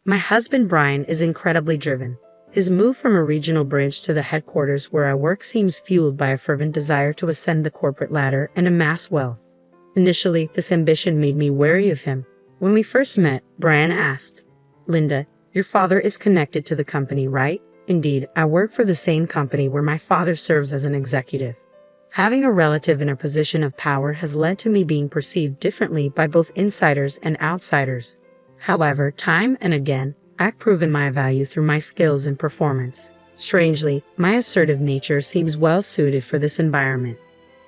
My husband Brian is incredibly driven. His move from a regional branch to the headquarters where I work seems fueled by a fervent desire to ascend the corporate ladder and amass wealth. Initially, this ambition made me wary of him. When we first met, Brian asked, "Linda, your father is connected to the company, right?" "Indeed, I work for the same company where my father serves as an executive." Having a relative in a position of power has led to me being perceived differently by both insiders and outsiders. However, time and again, I've proven my value through my skills and performance. Strangely, my assertive nature seems well suited for this environment.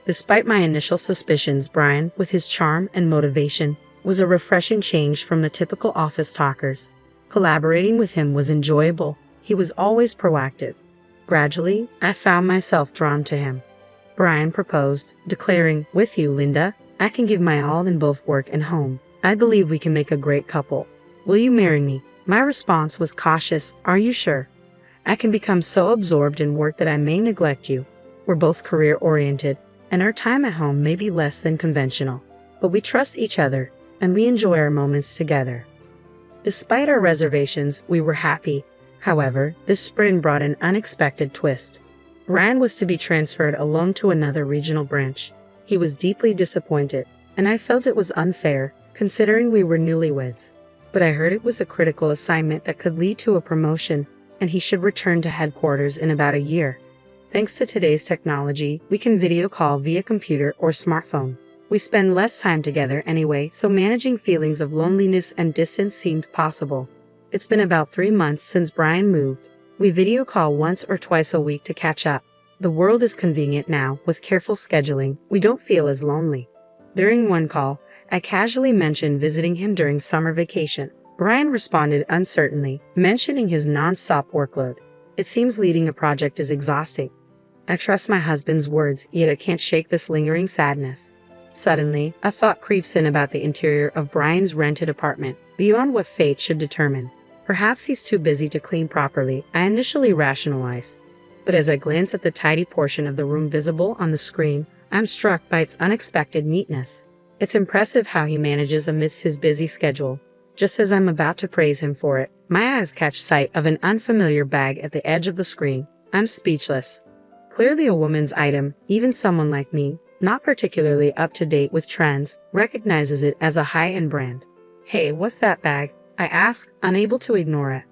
Despite my initial suspicions, Brian, with his charm and motivation, was a refreshing change from the typical office talkers. Collaborating with him was enjoyable. He was always proactive. Gradually, I found myself drawn to him. Brian proposed, declaring, "With you, Linda, I can give my all in both work and home. I believe we can make a great couple. Will you marry me?" My response was cautious. "Are you sure? I can become so absorbed in work that I may neglect you. We're both career-oriented, and our time at home may be less than conventional. But we trust each other, and we enjoy our moments together." Despite our reservations, we were happy. However, this spring brought an unexpected twist. Brian was to be transferred alone to another regional branch. He was deeply disappointed, and I felt it was unfair, considering we were newlyweds. But I heard it was a critical assignment that could lead to a promotion, and he should return to headquarters in about a year. Thanks to today's technology, we can video call via computer or smartphone. We spend less time together anyway, so managing feelings of loneliness and distance seemed possible. It's been about 3 months since Brian moved. We video call once or twice a week to catch up. The world is convenient now. With careful scheduling, we don't feel as lonely. During one call, I casually mentioned visiting him during summer vacation. Brian responded uncertainly, mentioning his non-stop workload. It seems leading a project is exhausting. I trust my husband's words, yet I can't shake this lingering sadness. Suddenly, a thought creeps in about the interior of Brian's rented apartment, beyond what fate should determine. Perhaps he's too busy to clean properly, I initially rationalize. But as I glance at the tidy portion of the room visible on the screen, I'm struck by its unexpected neatness. It's impressive how he manages amidst his busy schedule. Just as I'm about to praise him for it, my eyes catch sight of an unfamiliar bag at the edge of the screen. I'm speechless. Clearly a woman's item, even someone like me, not particularly up to date with trends, recognizes it as a high-end brand. "Hey, what's that bag?" I ask, unable to ignore it.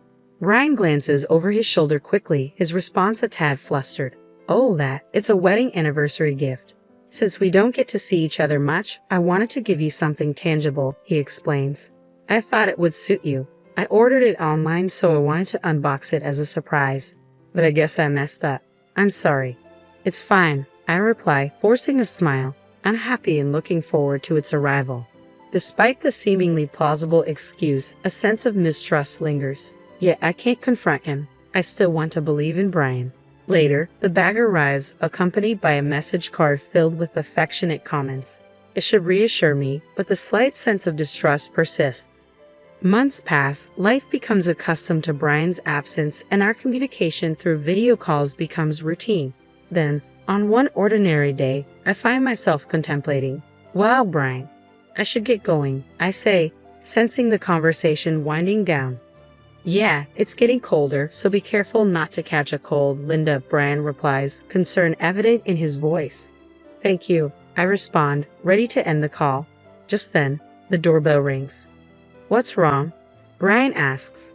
Brian glances over his shoulder quickly, his response a tad flustered. "Oh, it's a wedding anniversary gift. Since we don't get to see each other much, I wanted to give you something tangible," he explains. "I thought it would suit you. I ordered it online, so I wanted to unbox it as a surprise. But I guess I messed up. I'm sorry." "It's fine," I reply, forcing a smile. I'm happy and looking forward to its arrival. Despite the seemingly plausible excuse, a sense of mistrust lingers. Yet I can't confront him. I still want to believe in Brian. Later, the bag arrives, accompanied by a message card filled with affectionate comments. It should reassure me, but the slight sense of distrust persists. Months pass, life becomes accustomed to Brian's absence, and our communication through video calls becomes routine. Then, on one ordinary day, I find myself contemplating, "Wow, Brian, I should get going," I say, sensing the conversation winding down. "Yeah, it's getting colder, so be careful not to catch a cold, Linda," Brian replies, concern evident in his voice. "Thank you," I respond, ready to end the call. Just then, the doorbell rings. "What's wrong?" Brian asks.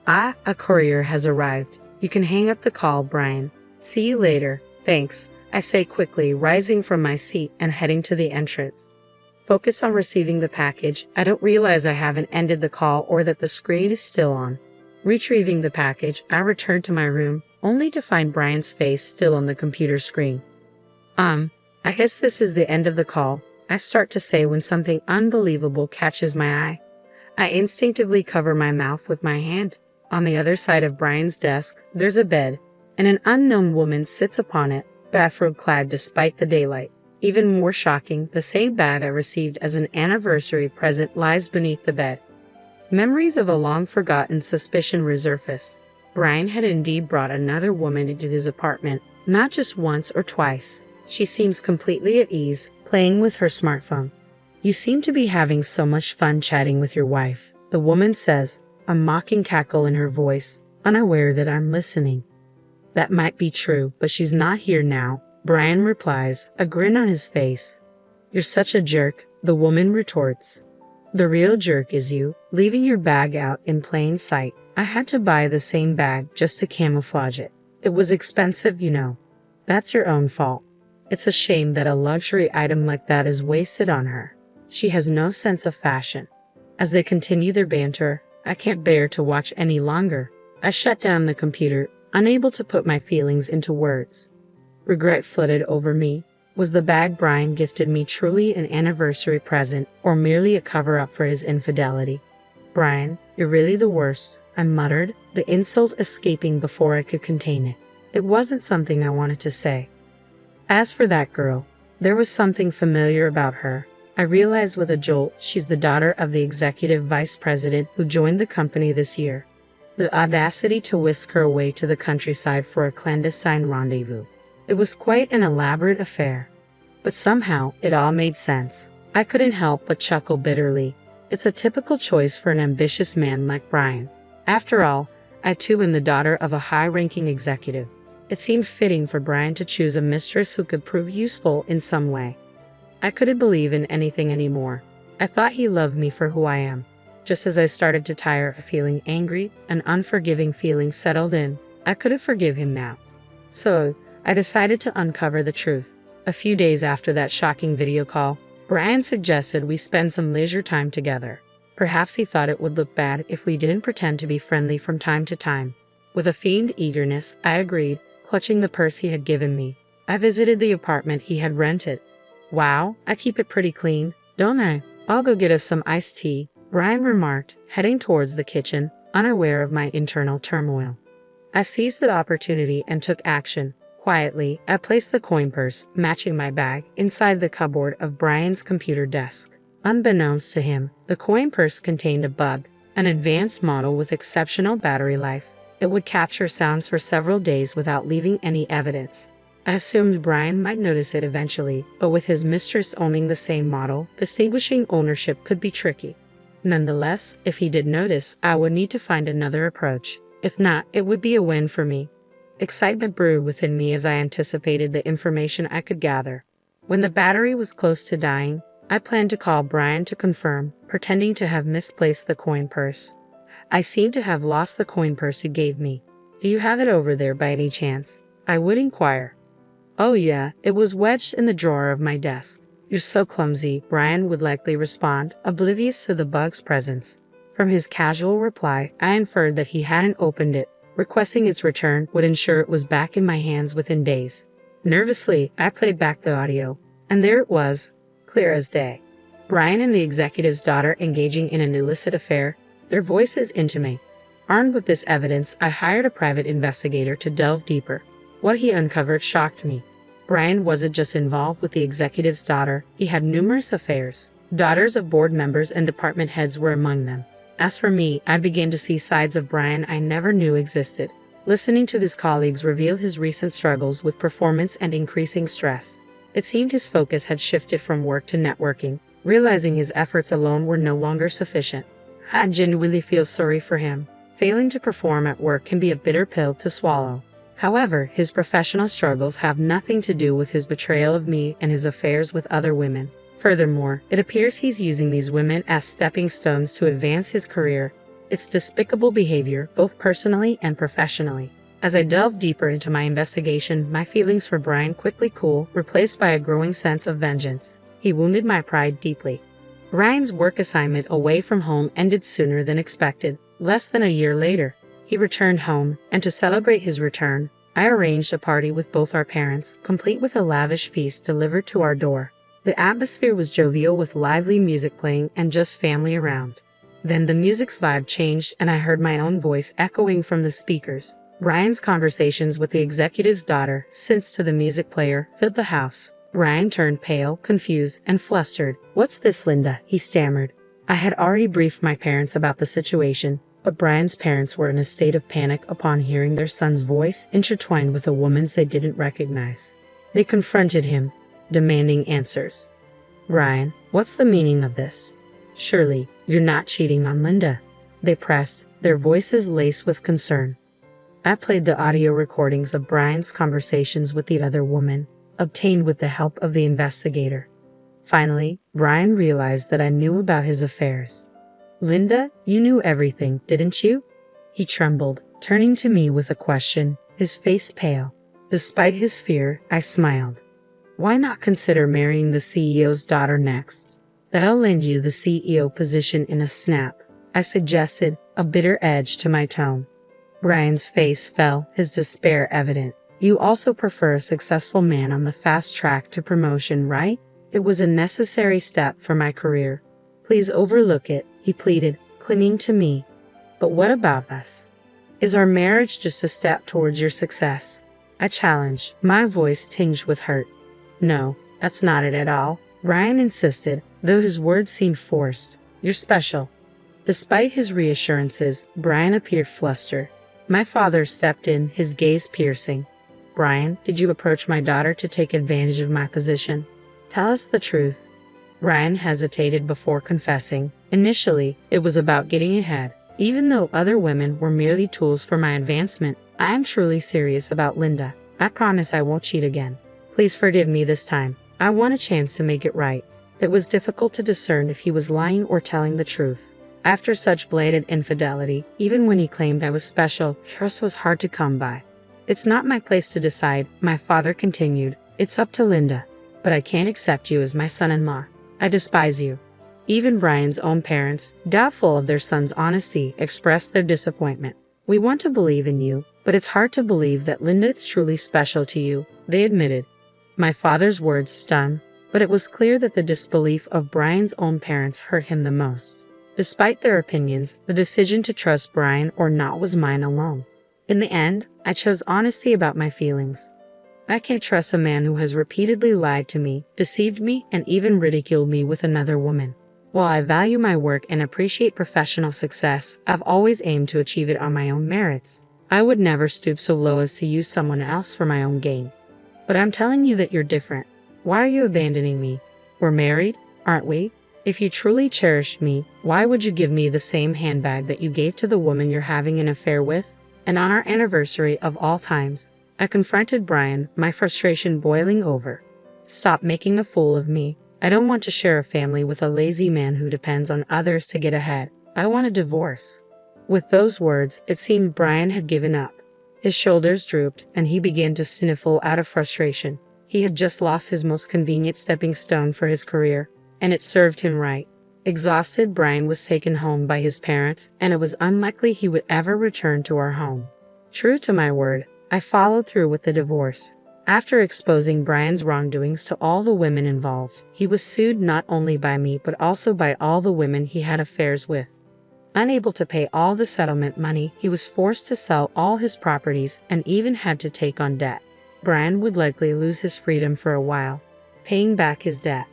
A courier has arrived. You can hang up the call, Brian. See you later. Thanks," I say quickly, rising from my seat and heading to the entrance. Focus on receiving the package, I don't realize I haven't ended the call or that the screen is still on. Retrieving the package, I return to my room, only to find Brian's face still on the computer screen. I guess this is the end of the call," I start to say when something unbelievable catches my eye. I instinctively cover my mouth with my hand. On the other side of Brian's desk, there's a bed, and an unknown woman sits upon it, bathrobe-clad despite the daylight. Even more shocking, the same bag I received as an anniversary present lies beneath the bed. Memories of a long-forgotten suspicion resurface. Brian had indeed brought another woman into his apartment, not just once or twice. She seems completely at ease, playing with her smartphone. "You seem to be having so much fun chatting with your wife," the woman says, a mocking cackle in her voice, unaware that I'm listening. That might be true, but she's not here now, Brian replies, a grin on his face. You're such a jerk, the woman retorts. The real jerk is you, leaving your bag out in plain sight. I had to buy the same bag just to camouflage it. It was expensive, you know. That's your own fault. It's a shame that a luxury item like that is wasted on her. She has no sense of fashion. As they continue their banter, I can't bear to watch any longer. I shut down the computer, unable to put my feelings into words. Regret flooded over me. Was the bag Brian gifted me truly an anniversary present or merely a cover-up for his infidelity? Brian, you're really the worst, I muttered, the insult escaping before I could contain it. It wasn't something I wanted to say. As for that girl, there was something familiar about her. I realized with a jolt she's the daughter of the executive vice president who joined the company this year. The audacity to whisk her away to the countryside for a clandestine rendezvous. It was quite an elaborate affair. But somehow, it all made sense. I couldn't help but chuckle bitterly. It's a typical choice for an ambitious man like Brian. After all, I too am the daughter of a high-ranking executive. It seemed fitting for Brian to choose a mistress who could prove useful in some way. I couldn't believe in anything anymore. I thought he loved me for who I am. Just as I started to tire of feeling angry, an unforgiving feeling settled in. I couldn't forgive him now. So, I decided to uncover the truth. A few days after that shocking video call, Brian suggested we spend some leisure time together. Perhaps he thought it would look bad if we didn't pretend to be friendly from time to time. With a feigned eagerness, I agreed, clutching the purse he had given me. I visited the apartment he had rented. Wow, I keep it pretty clean, don't I? I'll go get us some iced tea, Brian remarked, heading towards the kitchen, unaware of my internal turmoil. I seized the opportunity and took action. Quietly, I placed the coin purse, matching my bag, inside the cupboard of Brian's computer desk. Unbeknownst to him, the coin purse contained a bug, an advanced model with exceptional battery life. It would capture sounds for several days without leaving any evidence. I assumed Brian might notice it eventually, but with his mistress owning the same model, distinguishing ownership could be tricky. Nonetheless, if he did notice, I would need to find another approach. If not, it would be a win for me. Excitement brewed within me as I anticipated the information I could gather. When the battery was close to dying, I planned to call Brian to confirm, pretending to have misplaced the coin purse. I seem to have lost the coin purse you gave me. Do you have it over there by any chance? I would inquire. Oh yeah, it was wedged in the drawer of my desk. You're so clumsy, Brian would likely respond, oblivious to the bug's presence. From his casual reply, I inferred that he hadn't opened it. Requesting its return would ensure it was back in my hands within days. Nervously, I played back the audio, and there it was, clear as day. Brian and the executive's daughter engaging in an illicit affair, their voices intimate. Armed with this evidence, I hired a private investigator to delve deeper. What he uncovered shocked me. Brian wasn't just involved with the executive's daughter, he had numerous affairs. Daughters of board members and department heads were among them. As for me, I began to see sides of Brian I never knew existed. Listening to his colleagues reveal his recent struggles with performance and increasing stress. It seemed his focus had shifted from work to networking, realizing his efforts alone were no longer sufficient. I genuinely feel sorry for him. Failing to perform at work can be a bitter pill to swallow. However, his professional struggles have nothing to do with his betrayal of me and his affairs with other women. Furthermore, it appears he's using these women as stepping stones to advance his career. It's despicable behavior, both personally and professionally. As I delved deeper into my investigation, my feelings for Brian quickly cooled, replaced by a growing sense of vengeance. He wounded my pride deeply. Brian's work assignment away from home ended sooner than expected. Less than a year later, he returned home, and to celebrate his return, I arranged a party with both our parents, complete with a lavish feast delivered to our door. The atmosphere was jovial with lively music playing and just family around. Then the music's vibe changed and I heard my own voice echoing from the speakers. Brian's conversations with the executive's daughter, since to the music player, filled the house. Brian turned pale, confused, and flustered. "What's this, Linda?" he stammered. I had already briefed my parents about the situation, but Brian's parents were in a state of panic upon hearing their son's voice intertwined with a woman's they didn't recognize. They confronted him, demanding answers. "Brian, what's the meaning of this? Surely, you're not cheating on Linda." they pressed, their voices laced with concern. I played the audio recordings of Brian's conversations with the other woman, obtained with the help of the investigator. Finally, Brian realized that I knew about his affairs. "Linda, you knew everything, didn't you?" He trembled, turning to me with a question, his face pale. Despite his fear, I smiled. "Why not consider marrying the CEO's daughter next? That'll land you the CEO position in a snap," I suggested, a bitter edge to my tone. Brian's face fell, his despair evident. "You also prefer a successful man on the fast track to promotion, right? It was a necessary step for my career. Please overlook it," he pleaded, clinging to me. "But what about us? Is our marriage just a step towards your success?" I challenged, my voice tinged with hurt. "No, that's not it at all," Brian insisted, though his words seemed forced. "You're special." Despite his reassurances, Brian appeared flustered. My father stepped in, his gaze piercing. "Brian, did you approach my daughter to take advantage of my position? Tell us the truth." Brian hesitated before confessing. "Initially, it was about getting ahead. Even though other women were merely tools for my advancement, I am truly serious about Linda. I promise I won't cheat again. Please forgive me this time. I want a chance to make it right." It was difficult to discern if he was lying or telling the truth. After such blatant infidelity, even when he claimed I was special, trust was hard to come by. "It's not my place to decide," my father continued. "It's up to Linda. But I can't accept you as my son-in-law. I despise you." Even Brian's own parents, doubtful of their son's honesty, expressed their disappointment. "We want to believe in you, but it's hard to believe that Linda is truly special to you," they admitted. My father's words stung, but it was clear that the disbelief of Brian's own parents hurt him the most. Despite their opinions, the decision to trust Brian or not was mine alone. In the end, I chose honesty about my feelings. I can't trust a man who has repeatedly lied to me, deceived me, and even ridiculed me with another woman. While I value my work and appreciate professional success, I've always aimed to achieve it on my own merits. I would never stoop so low as to use someone else for my own gain. But I'm telling you that you're different. Why are you abandoning me? We're married, aren't we? If you truly cherished me, why would you give me the same handbag that you gave to the woman you're having an affair with? And on our anniversary of all times, I confronted Brian, my frustration boiling over. "Stop making a fool of me. I don't want to share a family with a lazy man who depends on others to get ahead. I want a divorce." With those words, it seemed Brian had given up. His shoulders drooped, and he began to sniffle out of frustration. He had just lost his most convenient stepping stone for his career, and it served him right. Exhausted, Brian was taken home by his parents, and it was unlikely he would ever return to our home. True to my word, I followed through with the divorce. After exposing Brian's wrongdoings to all the women involved, he was sued not only by me but also by all the women he had affairs with. Unable to pay all the settlement money, he was forced to sell all his properties and even had to take on debt. Brian would likely lose his freedom for a while, paying back his debt.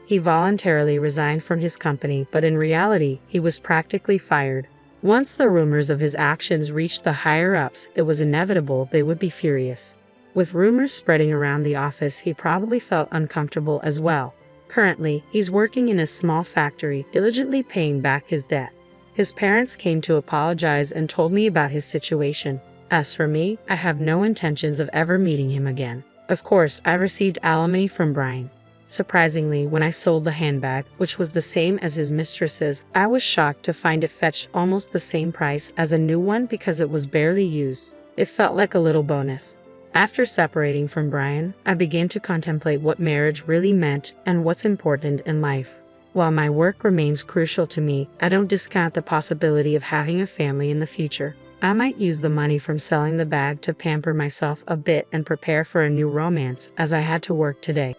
He voluntarily resigned from his company, but in reality, he was practically fired. Once the rumors of his actions reached the higher-ups, it was inevitable they would be furious. With rumors spreading around the office, he probably felt uncomfortable as well. Currently, he's working in a small factory, diligently paying back his debt. His parents came to apologize and told me about his situation. As for me, I have no intentions of ever meeting him again. Of course, I received alimony from Brian. Surprisingly, when I sold the handbag, which was the same as his mistress's, I was shocked to find it fetched almost the same price as a new one because it was barely used. It felt like a little bonus. After separating from Brian, I began to contemplate what marriage really meant and what's important in life. While my work remains crucial to me, I don't discount the possibility of having a family in the future. I might use the money from selling the bag to pamper myself a bit and prepare for a new romance, as I had to work today.